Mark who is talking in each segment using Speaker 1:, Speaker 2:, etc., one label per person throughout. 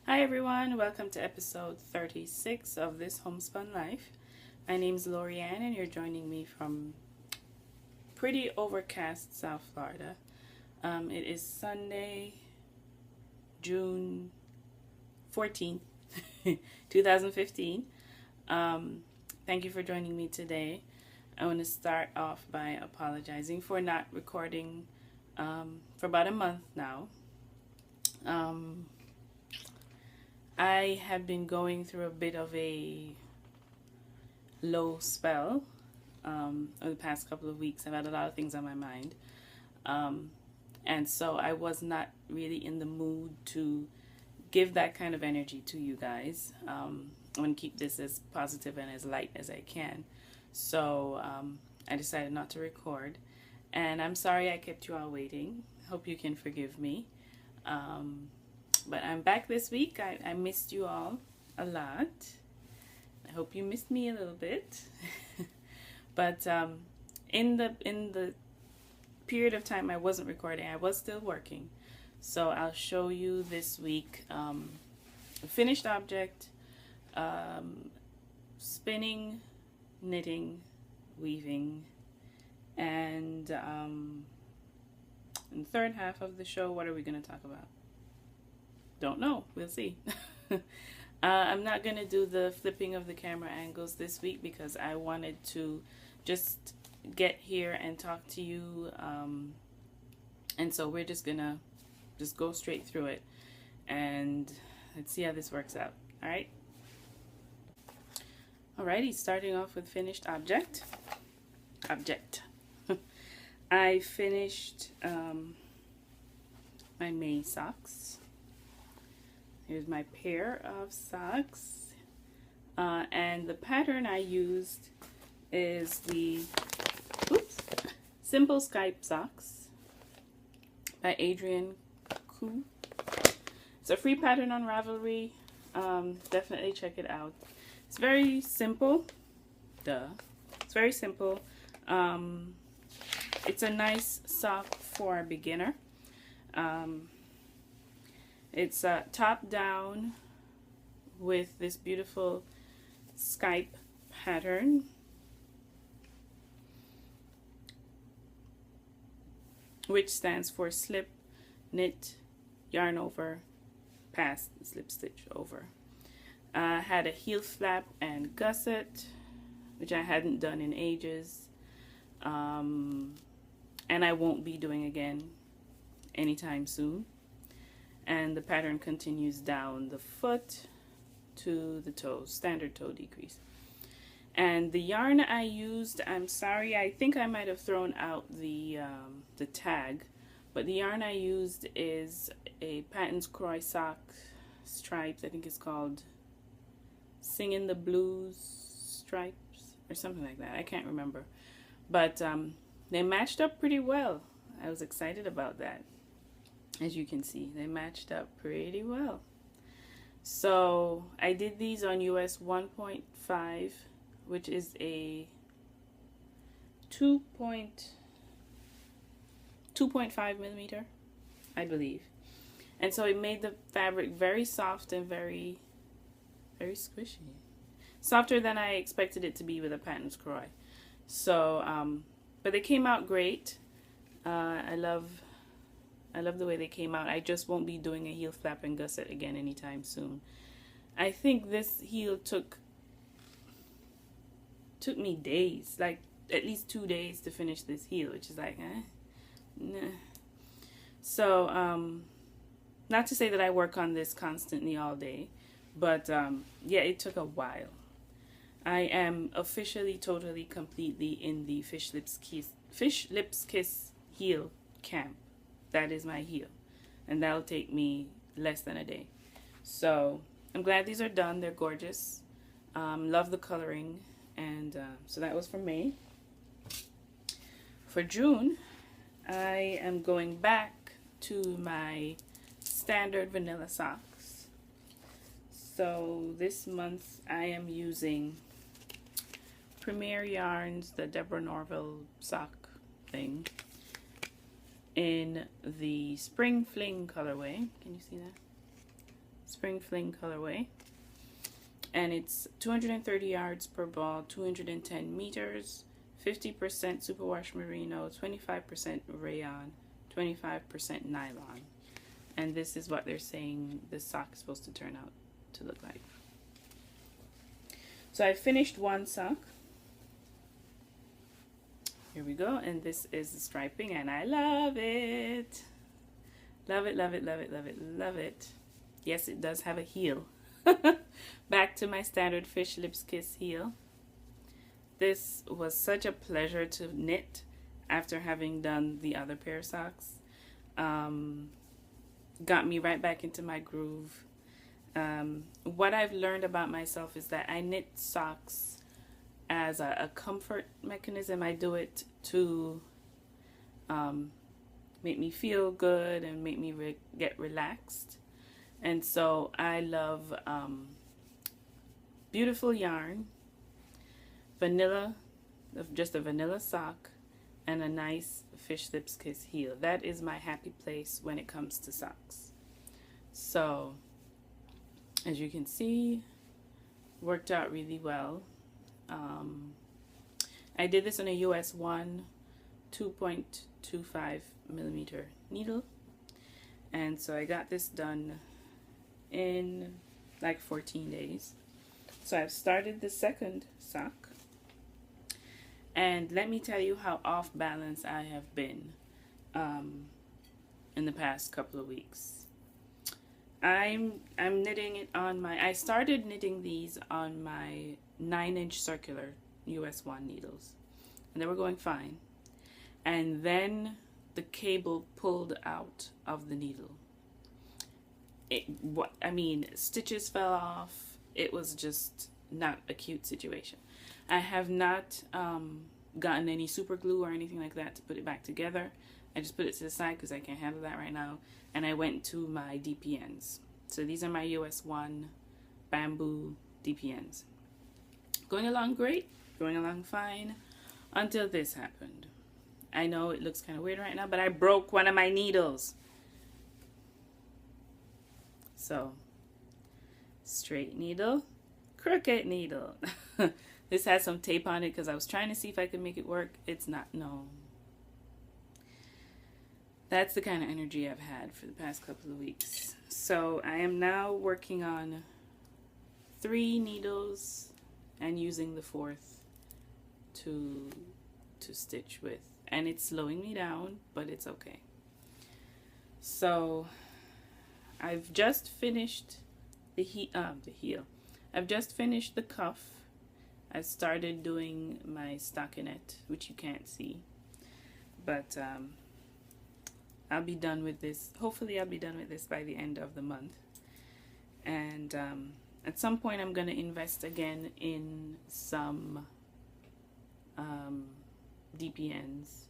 Speaker 1: Hi everyone, welcome to episode 36 of This Homespun Life. My name's Lorianne and you're joining me from pretty overcast South Florida. It is Sunday, June 14th, 2015. Thank you for joining me today. I want to start off by apologizing for not recording for about a month now. I have been going through a bit of a low spell over the past couple of weeks. I've had a lot of things on my mind. And so I was not really in the mood to give that kind of energy to you guys. I want to keep this as positive and as light as I can. So I decided not to record. And I'm sorry I kept you all waiting. Hope you can forgive me. But I'm back this week. I missed you all a lot. I hope you missed me a little bit. But in the period of time I wasn't recording, I was still working. So I'll show you this week a finished object, spinning, knitting, weaving, and in the third half of the show, what are we going to talk about? Don't know. We'll see. I'm not going to do the flipping of the camera angles this week because I wanted to just get here and talk to you. And so we're just going to just go straight through it. And let's see how this works out. All right. Alrighty, starting off with finished object. I finished my May socks. Here's my pair of socks, and the pattern I used is the Simple Skype Socks by Adrienne Koo. It's a free pattern on Ravelry. Definitely check it out. It's very simple. It's very simple. It's a nice sock for a beginner. It's top down with this beautiful Skype pattern, which stands for slip, knit, yarn over, pass, slip stitch over. Had a heel flap and gusset, which I hadn't done in ages, and I won't be doing again anytime soon. And the pattern continues down the foot to the toes, standard toe decrease. And the yarn I used, I'm sorry, I think I might have thrown out the tag, but the yarn I used is a Patton's Croy sock stripes. I think it's called Singin' the Blues stripes or something like that. I can't remember, but they matched up pretty well. I was excited about that. As you can see, they matched up pretty well. So I did these on US 1.5, which is a 2.5 millimeter, I believe. And so it made the fabric very soft and very squishy. Softer than I expected it to be with a Patton's Croy. So, but they came out great. I love the way they came out. I just won't be doing a heel flap and gusset again anytime soon. I think this heel took me days, like at least 2 days to finish this heel, which is like, nah. So, not to say that I work on this constantly all day, but yeah, it took a while. I am officially, totally, completely in the Fish Lips Kiss heel camp. That is my heel, and that'll take me less than a day. So I'm glad these are done. They're gorgeous. Love the coloring, and so that was for May. For June, I am going back to my standard vanilla socks. So this month I am using Premier Yarns, the Deborah Norville sock thing, in the Spring Fling colorway. Can you see that? Spring Fling colorway. And it's 230 yards per ball, 210 meters, 50% superwash merino, 25% rayon, 25% nylon. And this is what they're saying the sock is supposed to turn out to look like. So I finished one sock. Here we go, and this is the striping, and I love it. Love it, love it, love it, love it, love it. Yes, it does have a heel. Back to my standard Fish Lips Kiss heel. This was such a pleasure to knit after having done the other pair of socks. Got me right back into my groove. What I've learned about myself is that I knit socks as a comfort mechanism. I do it to make me feel good and make me get relaxed. And so I love beautiful yarn, vanilla, just a vanilla sock, and a nice Fish Lips Kiss heel. That is my happy place when it comes to socks. So as you can see, worked out really well. I did this on a US 1 2.25 millimeter needle, and so I got this done in like 14 days. So I've started the second sock, and let me tell you how off balance I have been in the past couple of weeks. I'm knitting it on my, I started knitting these on my 9-inch circular US 1 needles, and they were going fine, and then the cable pulled out of the needle. Stitches fell off. It was just not a cute situation. I have not gotten any super glue or anything like that to put it back together. I just put it to the side because I can't handle that right now, and I went to my DPNs. So these are my US 1 bamboo DPNs. Going along great, going along fine, until this happened. I know it looks kind of weird right now, but I broke one of my needles. So, straight needle, crooked needle. This has some tape on it because I was trying to see if I could make it work. It's not, no. That's the kind of energy I've had for the past couple of weeks. So I am now working on 3 needles and using the 4th to stitch with, and it's slowing me down, but it's okay. So I've just finished the heel. I've just finished the cuff. I started doing my stockinette, which you can't see, but I'll be done with this. Hopefully I'll be done with this by the end of the month. And at some point I'm going to invest again in some DPNs.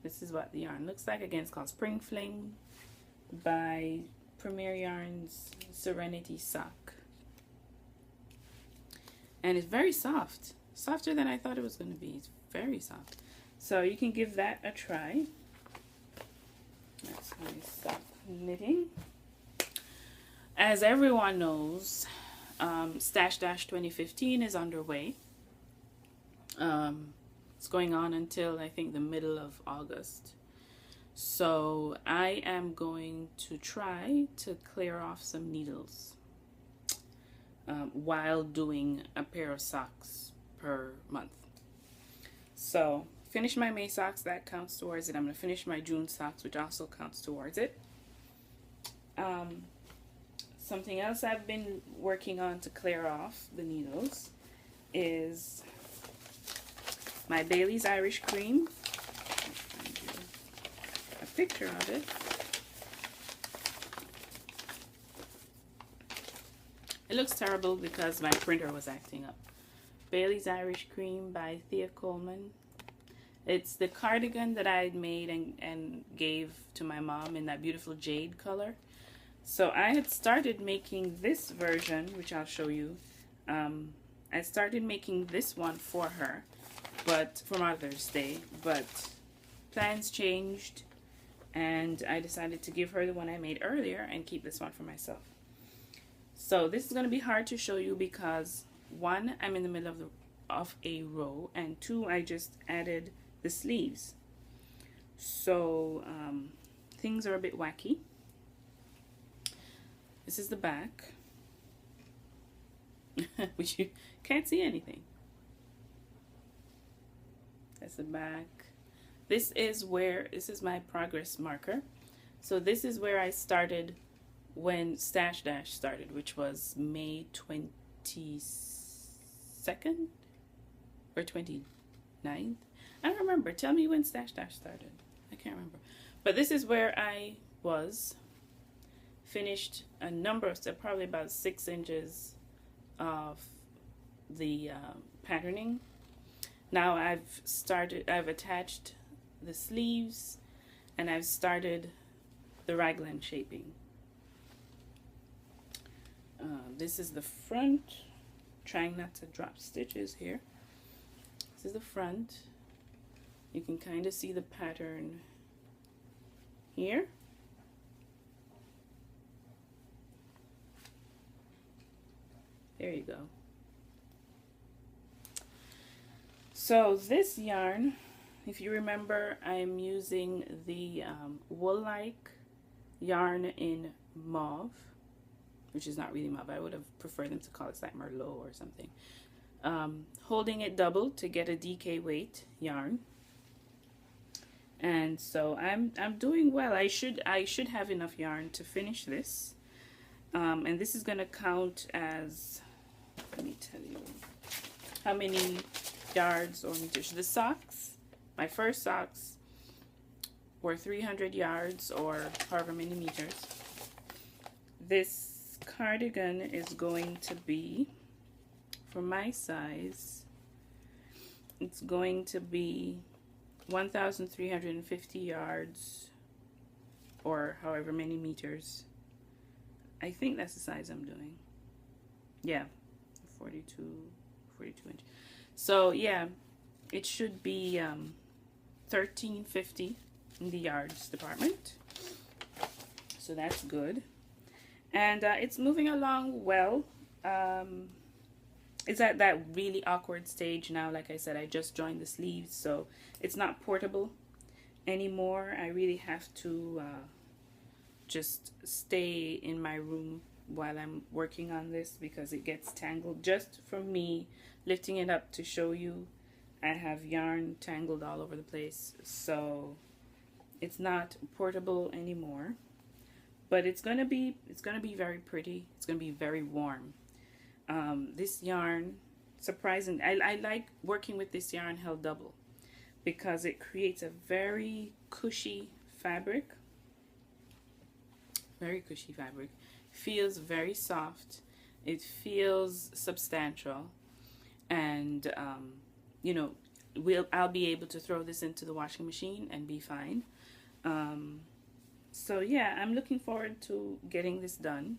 Speaker 1: This is what the yarn looks like. Again, it's called Spring Fling by Premier Yarns Serenity Sock. And it's very soft. Softer than I thought it was going to be. It's very soft. So you can give that a try. That's my sock knitting. As everyone knows, Stash Dash 2015 is underway. It's going on until I think the middle of August. So I am going to try to clear off some needles while doing a pair of socks per month. So finish my May socks, that counts towards it. I'm going to finish my June socks, which also counts towards it. Something else I've been working on to clear off the needles is my Bailey's Irish Cream. I'll find you a picture of it. It looks terrible because my printer was acting up. Bailey's Irish Cream by Thea Coleman. It's the cardigan that I had made and gave to my mom in that beautiful jade color. So I had started making this version, which I'll show you. I started making this one for her, but for Mother's Day, but plans changed and I decided to give her the one I made earlier and keep this one for myself. So this is going to be hard to show you because one, I'm in the middle of a row, and two, I just added the sleeves. So things are a bit wacky. This is the back, which you can't see anything. That's the back. This is my progress marker. So this is where I started when Stash Dash started, which was May 22nd or 29th. I don't remember. Tell me when Stash Dash started. I can't remember. But this is where I was. Finished a number of steps, probably about 6 inches of the patterning. Now I've attached the sleeves, and I've started the raglan shaping. This is the front, trying not to drop stitches here. This is the front. You can kind of see the pattern here. There you go. So this yarn, if you remember, I'm using the wool-like yarn in mauve, which is not really mauve. I would have preferred them to call it like Merlot or something. Holding it double to get a DK weight yarn. And so I'm doing well. I should have enough yarn to finish this. And this is going to count as, let me tell you how many yards or meters. The socks, my first socks were 300 yards or however many meters. This cardigan is going to be, for my size, it's going to be 1,350 yards or however many meters. I think that's the size I'm doing. Yeah, 42 inch. So yeah, it should be 1350 in the yards department. So that's good. And it's moving along well. It's at that really awkward stage now. Like I said, I just joined the sleeves, so it's not portable anymore. I really have to just stay in my room while I'm working on this because it gets tangled. Just from me lifting it up to show you, I have yarn tangled all over the place, so it's not portable anymore. But it's gonna be very pretty. It's gonna be very warm. This yarn, surprising, I like working with this yarn held double because it creates a very cushy fabric. Very cushy fabric. Feels very soft. It feels substantial, and you know, I'll be able to throw this into the washing machine and be fine. So yeah, I'm looking forward to getting this done,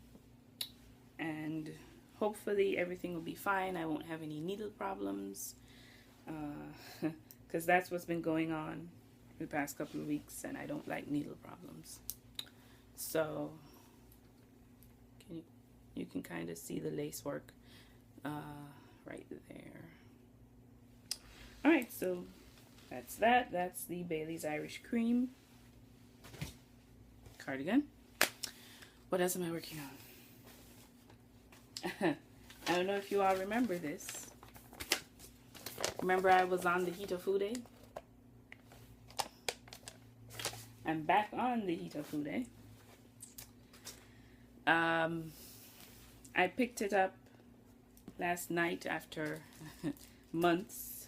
Speaker 1: and hopefully everything will be fine. I won't have any needle problems, because that's what's been going on the past couple of weeks, and I don't like needle problems. So you can kind of see the lace work right there. All right, so that's that. That's the Bailey's Irish Cream cardigan. What else am I working on? I don't know if you all remember this. Remember I was on the Hito Fude? I'm back on the Hito Fude. I picked it up last night after months.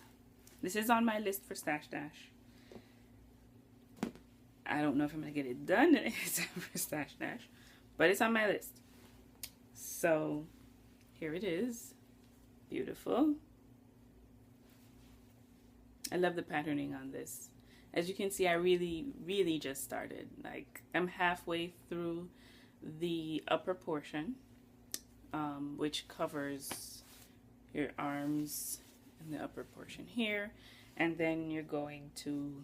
Speaker 1: This is on my list for Stash Dash. I don't know if I'm going to get it done for Stash Dash, but it's on my list. So here it is. Beautiful. I love the patterning on this. As you can see, I really just started. Like, I'm halfway through the upper portion, which covers your arms and the upper portion here, and then you're going to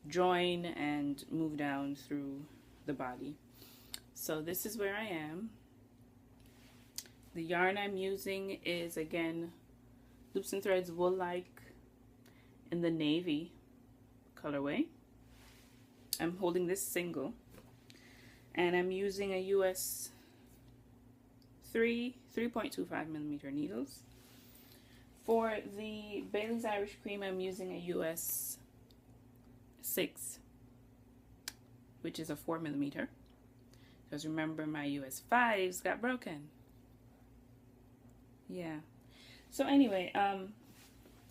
Speaker 1: join and move down through the body. So this is where I am. The yarn I'm using is, again, Loops and Threads Wool Like in the navy colorway. I'm holding this single, and I'm using a US 3.25 millimeter needles. For the Bailey's Irish Cream, I'm using a US 6, which is a 4 millimeter. Because remember, my US 5s got broken. Yeah. So anyway, I'm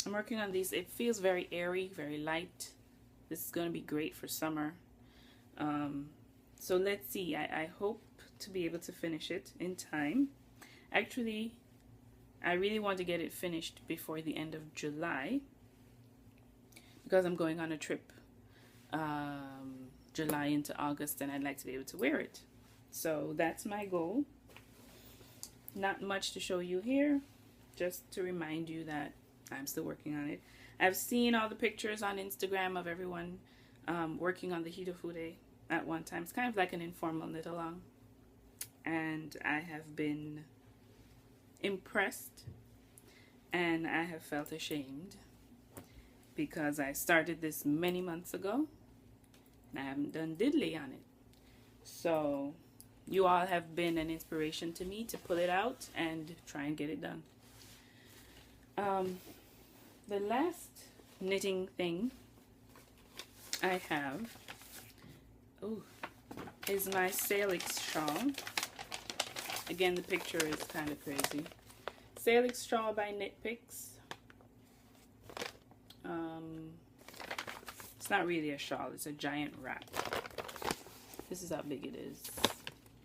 Speaker 1: working on these. It feels very airy, very light. This is going to be great for summer. So let's see. I hope to be able to finish it in time. Actually, I really want to get it finished before the end of July, because I'm going on a trip July into August, and I'd like to be able to wear it. So that's my goal. Not much to show you here, just to remind you that I'm still working on it. I've seen all the pictures on Instagram of everyone working on the Hitofude at one time. It's kind of like an informal knit along, and I have been impressed, and I have felt ashamed because I started this many months ago and I haven't done diddly on it. So you all have been an inspiration to me to pull it out and try and get it done. The last knitting thing I have is my Salix shawl. Again, the picture is kind of crazy. Salix shawl by Knit Picks. It's not really a shawl, it's a giant wrap. This is how big it is.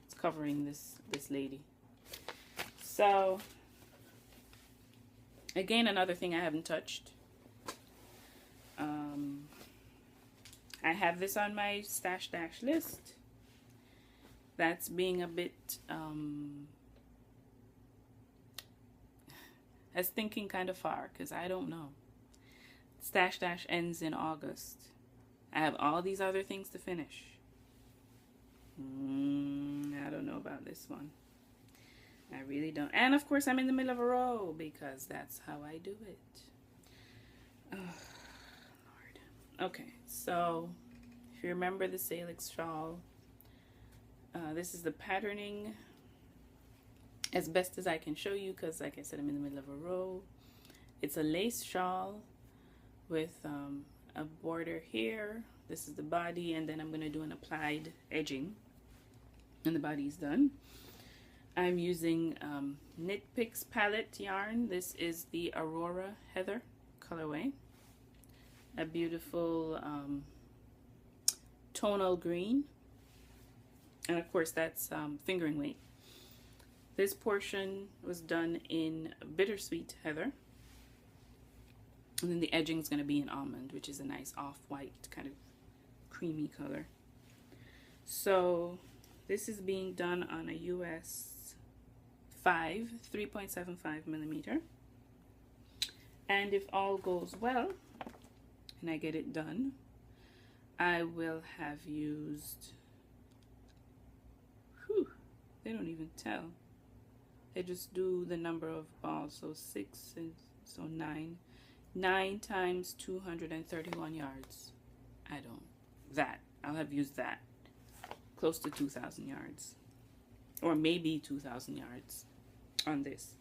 Speaker 1: It's covering this lady. So again, another thing I haven't touched. I have this on my stash dash list. That's being a bit that's thinking kind of far, because I don't know. Stash dash ends in August. I have all these other things to finish. I don't know about this one. I really don't. And of course I'm in the middle of a row, because that's how I do it. Oh, Lord. Okay, so if you remember the Salix shawl, this is the patterning as best as I can show you, because like I said, I'm in the middle of a row. It's a lace shawl with a border here. This is the body, and then I'm going to do an applied edging, and the body is done. I'm using Knit Picks palette yarn. This is the Aurora Heather colorway. A beautiful tonal green. And of course that's fingering weight. This portion was done in Bittersweet Heather. And then the edging is going to be in Almond, which is a nice off-white kind of creamy color. So this is being done on a US 5, 3.75 millimeter. And if all goes well, and I get it done, I will have used, they don't even tell. They just do the number of balls, so 6 and so 9. 9 times 231 yards. I'll have used that. Close to 2,000 yards. Or maybe 2,000 yards on this.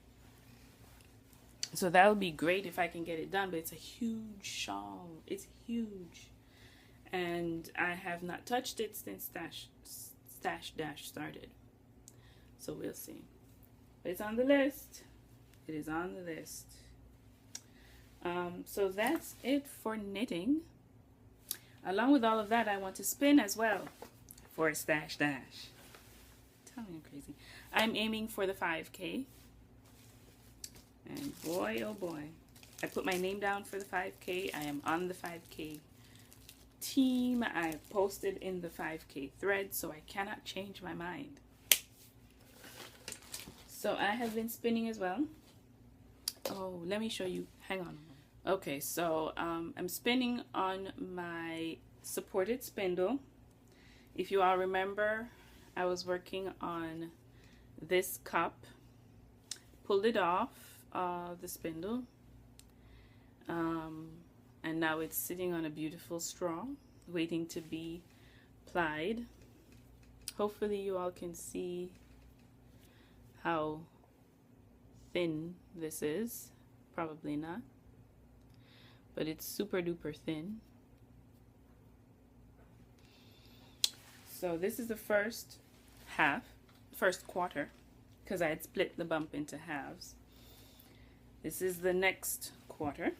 Speaker 1: So that'll be great if I can get it done, but it's a huge shawl. It's huge. And I have not touched it since Stash Dash started. So we'll see. But it's on the list. It is on the list. So that's it for knitting. Along with all of that, I want to spin as well for a Stash Dash. Tell me I'm crazy. I'm aiming for the 5K. And boy, oh boy. I put my name down for the 5K. I am on the 5K team. I posted in the 5K thread, so I cannot change my mind. So I have been spinning as well. Oh, let me show you. Hang on. Okay, so I'm spinning on my supported spindle. If you all remember, I was working on this cup, pulled it off the spindle, and now it's sitting on a beautiful straw waiting to be plied. Hopefully you all can see how thin this is. Probably not, but it's super duper thin. So this is the first quarter, because I had split the bump into halves. This is the next quarter,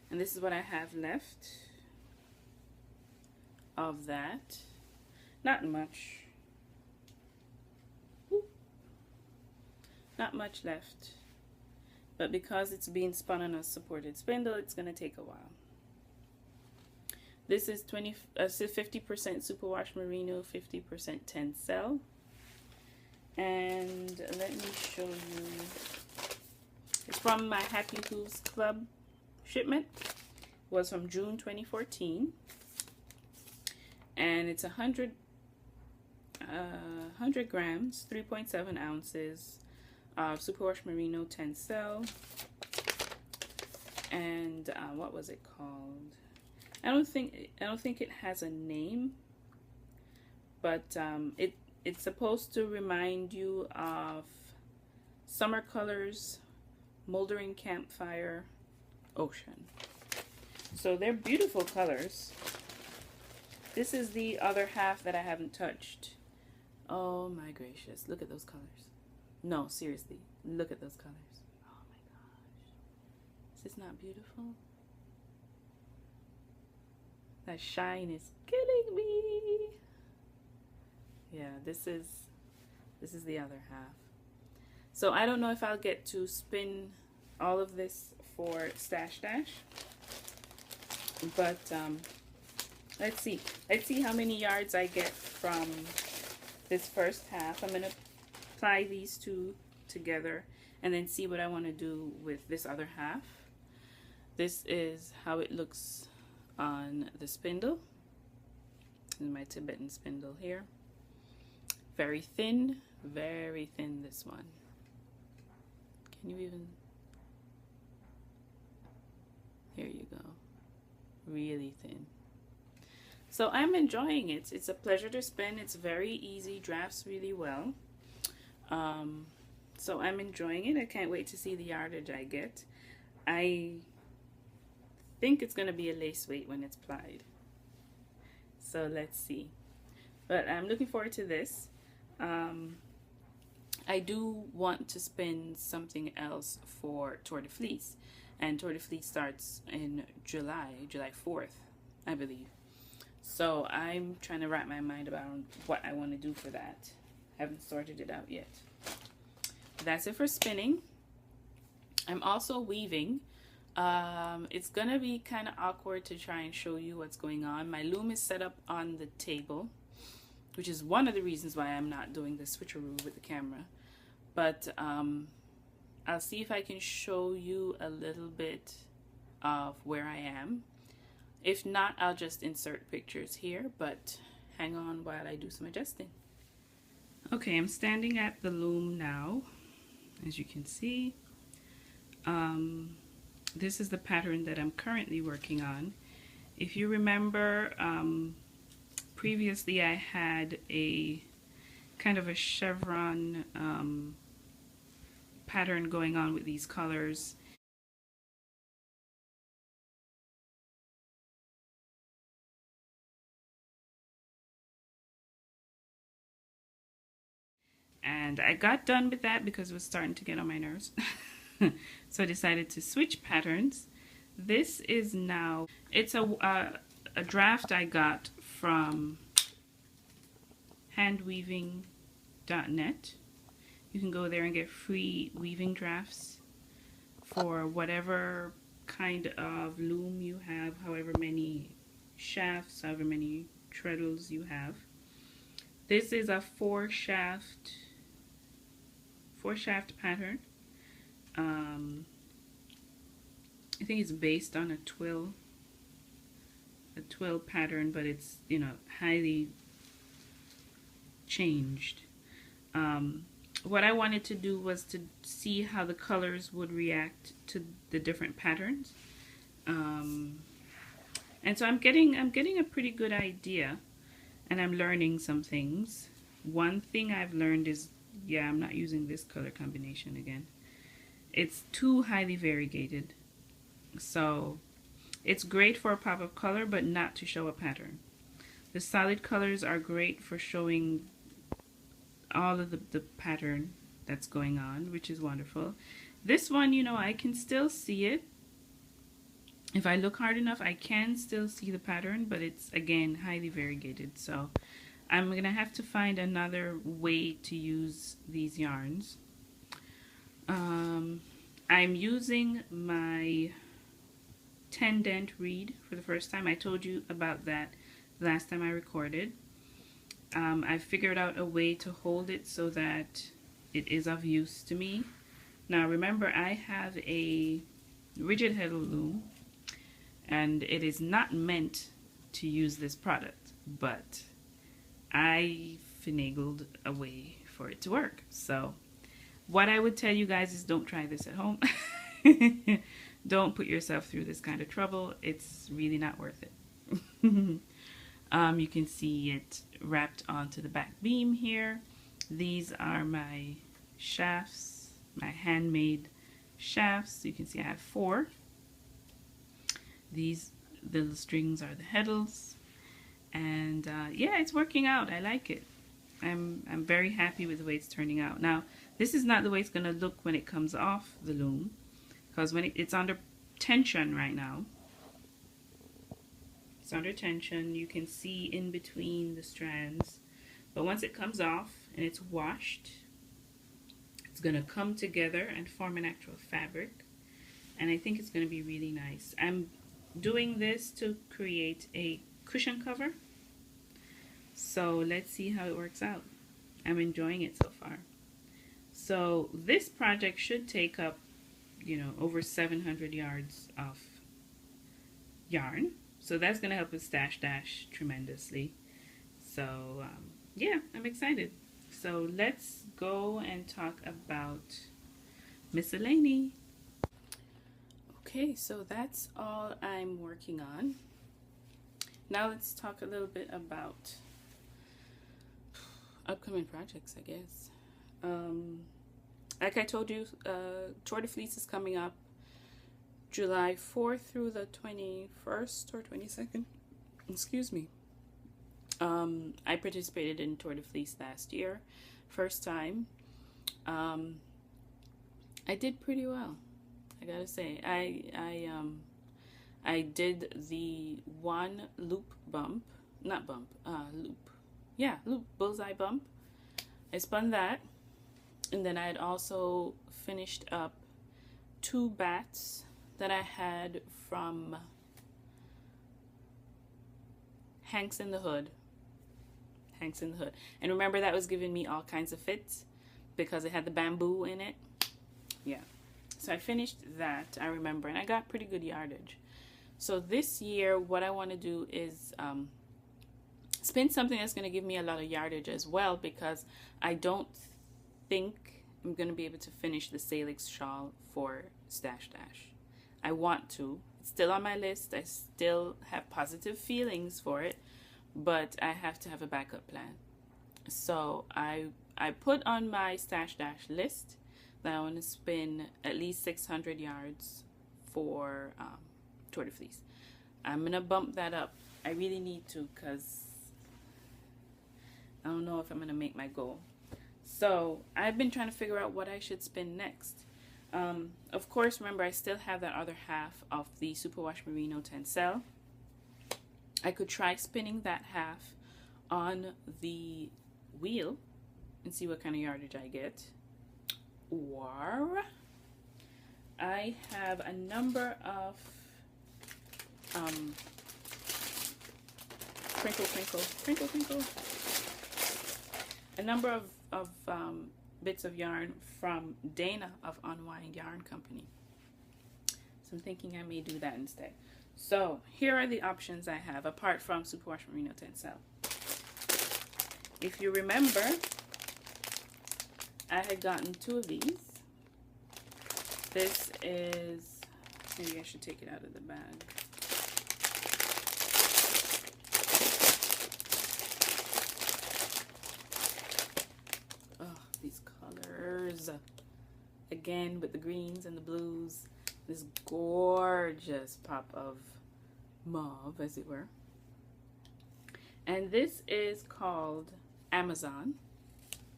Speaker 1: and this is what I have left of that. Not much. Not much left, but because it's being spun on a supported spindle, it's going to take a while. This is 50% superwash merino, 50% tencel. And let me show you. It's from my Happy Hooves Club shipment. It was from June 2014. And it's 100 grams, 3.7 ounces of superwash merino tencel. And what was it called? I don't think it has a name, but it's supposed to remind you of summer colors, moldering campfire, ocean. So they're beautiful colors. This is the other half that I haven't touched. Oh my gracious, look at those colors. No, seriously, look at those colors. Oh my gosh. Is this not beautiful? That shine is killing me. Yeah, this is the other half. So I don't know if I'll get to spin all of this for Stash Dash, but let's see how many yards I get from this first half. I'm gonna apply these two together and then see what I want to do with this other half. This is how it looks on the spindle. And my Tibetan spindle here. Very thin, this one. Can you even? Here you go. Really thin. So I'm enjoying it. It's a pleasure to spin. It's very easy, drafts really well. So I'm enjoying it. I can't wait to see the yardage I get. I think it's going to be a lace weight when it's plied. So let's see. But I'm looking forward to this. I do want to spin something else for Tour de Fleece. And Tour de Fleece starts in July 4th, I believe. So I'm trying to wrap my mind about what I want to do for that. I haven't sorted it out yet. That's it for spinning. I'm also weaving. It's gonna be kind of awkward to try and show you what's going on. My loom is set up on the table, which is one of the reasons why I'm not doing the switcheroo with the camera. But I'll see if I can show you a little bit of where I am. If not, I'll just insert pictures here, but hang on while I do some adjusting. Okay, I'm standing at the loom now, as you can see. This is the pattern that I'm currently working on. If you remember, previously I had a kind of a chevron pattern going on with these colors. And I got done with that because it was starting to get on my nerves. So I decided to switch patterns. This is now, it's a draft I got from handweaving.net. You can go there and get free weaving drafts for whatever kind of loom you have, however many shafts, however many treadles you have. This is a four shaft pattern. I think it's based on a twill pattern, but it's, you know, highly changed. What I wanted to do was to see how the colors would react to the different patterns. And so I'm getting a pretty good idea, and I'm learning some things. One thing I've learned is, yeah, I'm not using this color combination again. It's too highly variegated. So it's great for a pop of color, but not to show a pattern. The solid colors are great for showing all of the pattern that's going on, which is wonderful. This one, you know, I can still see it. If I look hard enough, I can still see the pattern, but it's, again, highly variegated. So I'm going to have to find another way to use these yarns. I'm using my 10 dent reed for the first time. I told you about that last time I recorded. I figured out a way to hold it so that it is of use to me. Now remember, I have a rigid head loom, and it is not meant to use this product, but I finagled a way for it to work. So what I would tell you guys is, don't try this at home. Don't put yourself through this kind of trouble. It's really not worth it. You can see it wrapped onto the back beam here. These are my shafts, my handmade shafts. You can see I have 4. These little strings are the heddles, and yeah, it's working out. I like it. I'm very happy with the way it's turning out. Now, this is not the way it's going to look when it comes off the loom, because when it's under tension right now. It's under tension. You can see in between the strands. But once it comes off and it's washed, it's going to come together and form an actual fabric. And I think it's going to be really nice. I'm doing this to create a cushion cover. So let's see how it works out. I'm enjoying it so far. So this project should take up, you know, over 700 yards of yarn. So that's going to help with Stash Dash tremendously. So yeah, I'm excited. So let's go and talk about miscellany. Okay, so that's all I'm working on. Now let's talk a little bit about upcoming projects, I guess. Like I told you, Tour de Fleece is coming up July 4th through the 21st or 22nd. Excuse me. I participated in Tour de Fleece last year, first time. I did pretty well, I gotta say. I did the one loop bump, not bump, loop. Yeah, loop bullseye bump. I spun that, and then I had also finished up 2 bats that I had from Hanks in the Hood. Hanks in the Hood. And remember, that was giving me all kinds of fits because it had the bamboo in it. Yeah. So I finished that, I remember, and I got pretty good yardage. So this year, what I want to do is spin something that's going to give me a lot of yardage as well, because I don't think I'm going to be able to finish the Salix shawl for Stash Dash. I want to. It's still on my list. I still have positive feelings for it, but I have to have a backup plan. So I put on my Stash Dash list that I want to spin at least 600 yards for Tour de Fleece. I'm going to bump that up. I really need to, because I don't know if I'm going to make my goal. So I've been trying to figure out what I should spin next. Of course, remember, I still have that other half of the Superwash Merino Tencel. I could try spinning that half on the wheel and see what kind of yardage I get. Or I have a number of a number of bits of yarn from Dana of Unwind Yarn Company. So So I'm thinking I may do that instead. So here are the options I have apart from Superwash Merino Tencel. If you remember, I had gotten 2 of these. This is, maybe I should take it out of the bag. Oh, these colors. Again, with the greens and the blues. This gorgeous pop of mauve, as it were. And this is called Amazon.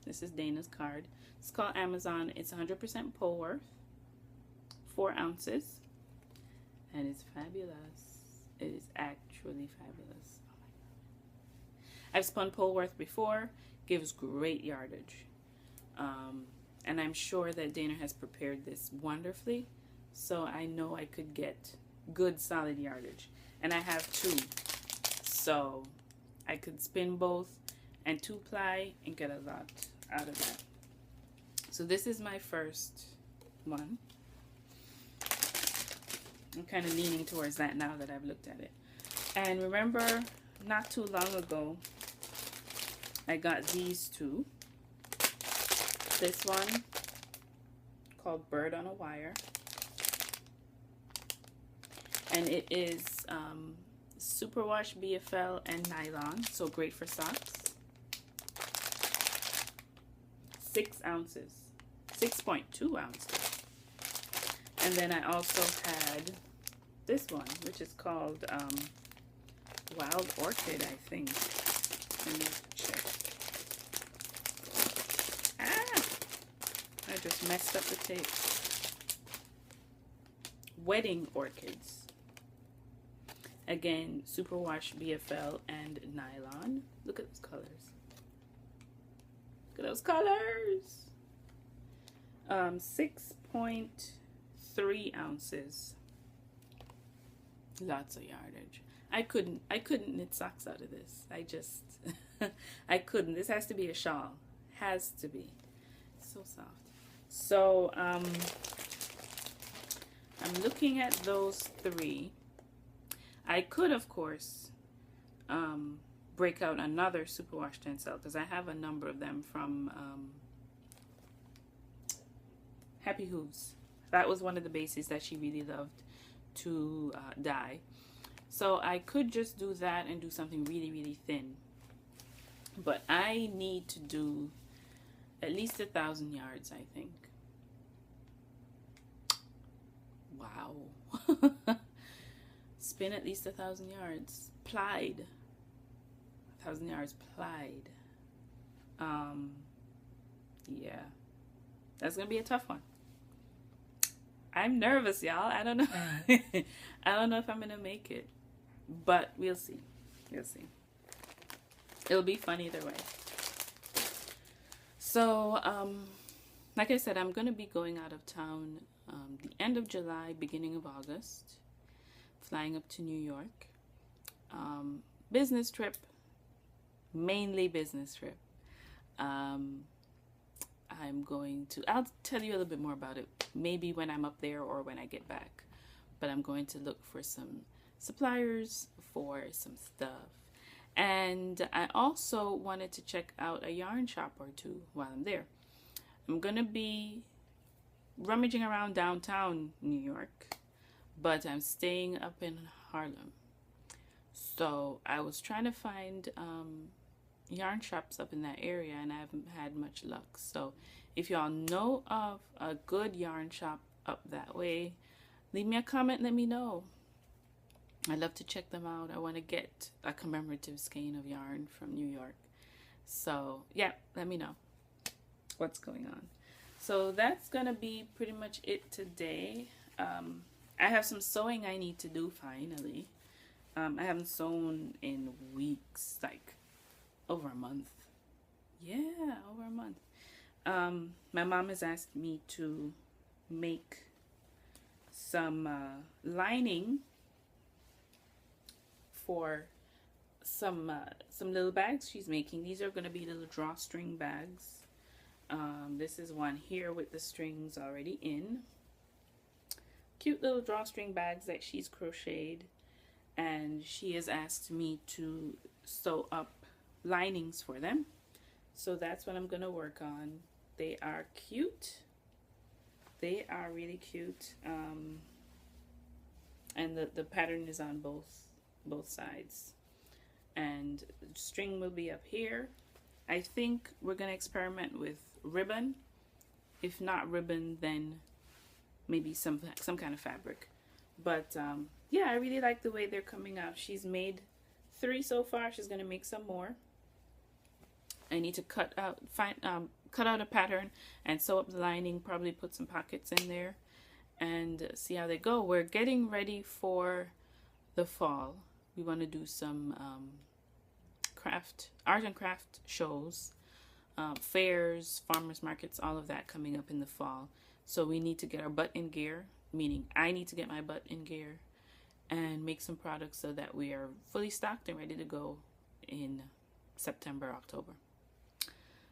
Speaker 1: This is Dana's card. It's called Amazon. It's 100% Polworth, 4 ounces, and it's fabulous. It is actually fabulous. Oh my God. I've spun Polworth before. Gives great yardage. And I'm sure that Dana has prepared this wonderfully, so I know I could get good solid yardage. And I have 2, so I could spin both and 2-ply and get a lot out of that. So this is my first one. I'm kind of leaning towards that now that I've looked at it. And remember, not too long ago, I got these 2. This one called Bird on a Wire, and it is superwash BFL and nylon, so great for socks. 6 ounces, 6.2 ounces. And then I also had this one, which is called Wild Orchid, I think. Let me check. I just messed up the tape. Wedding Orchids. Again, superwash BFL and nylon. Look at those colors. Look at those colors. 6.3 ounces. Lots of yardage. I couldn't knit socks out of this. I just I couldn't. This has to be a shawl. Has to be. So soft. So I'm looking at those 3. I could, of course, break out another superwash Tencel because I have a number of them from Happy Hooves. That was one of the bases that she really loved to dye. So I could just do that and do something really, really thin. But I need to do at least 1,000 yards, I think. Wow. Spin at least 1,000 yards. Plied. 1,000 yards plied. Yeah. That's going to be a tough one. I'm nervous, y'all. I don't know. I don't know if I'm going to make it. But we'll see. We'll see. It'll be fun either way. So, like I said, I'm going to be going out of town the end of July, beginning of August. Flying up to New York. Business trip. Mainly business trip. I'm going to, I'll tell you a little bit more about it. Maybe when I'm up there or when I get back. But I'm going to look for some suppliers for some stuff. And I also wanted to check out a yarn shop or 2 while I'm there. I'm going to be rummaging around downtown New York, but I'm staying up in Harlem. So I was trying to find yarn shops up in that area, and I haven't had much luck. So if y'all know of a good yarn shop up that way, leave me a comment, let me know. I'd love to check them out. I want to get a commemorative skein of yarn from New York. So yeah, let me know what's going on. So that's gonna be pretty much it today. I have some sewing I need to do finally. I haven't sewn in weeks, like over a month. Yeah, over a month. My mom has asked me to make some lining for some little bags she's making. These are going to be little drawstring bags. This is one here with the strings already in. cute little drawstring bags that she's crocheted, and she has asked me to sew up linings for them. So that's what I'm gonna work on. They are cute. They are really cute. And the pattern is on both sides. And the string will be up here. I think we're gonna experiment with ribbon. If not ribbon, then maybe some kind of fabric. But yeah, I really like the way they're coming out. She's made 3 so far. She's gonna make some more. I need to cut out a pattern and sew up the lining, probably put some pockets in there, and see how they go. We're getting ready for the fall. We want to do some art and craft shows, fairs, farmers markets, all of that coming up in the fall. So we need to get our butt in gear, meaning I need to get my butt in gear and make some products so that we are fully stocked and ready to go in September, October.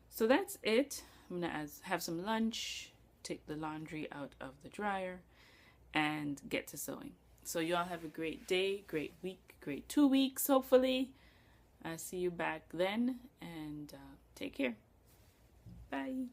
Speaker 1: So that's it. I'm gonna have some lunch, take the laundry out of the dryer, and get to sewing. So you all have a great day, great week, great 2 weeks, hopefully. I'll see you back then, and take care. Bye.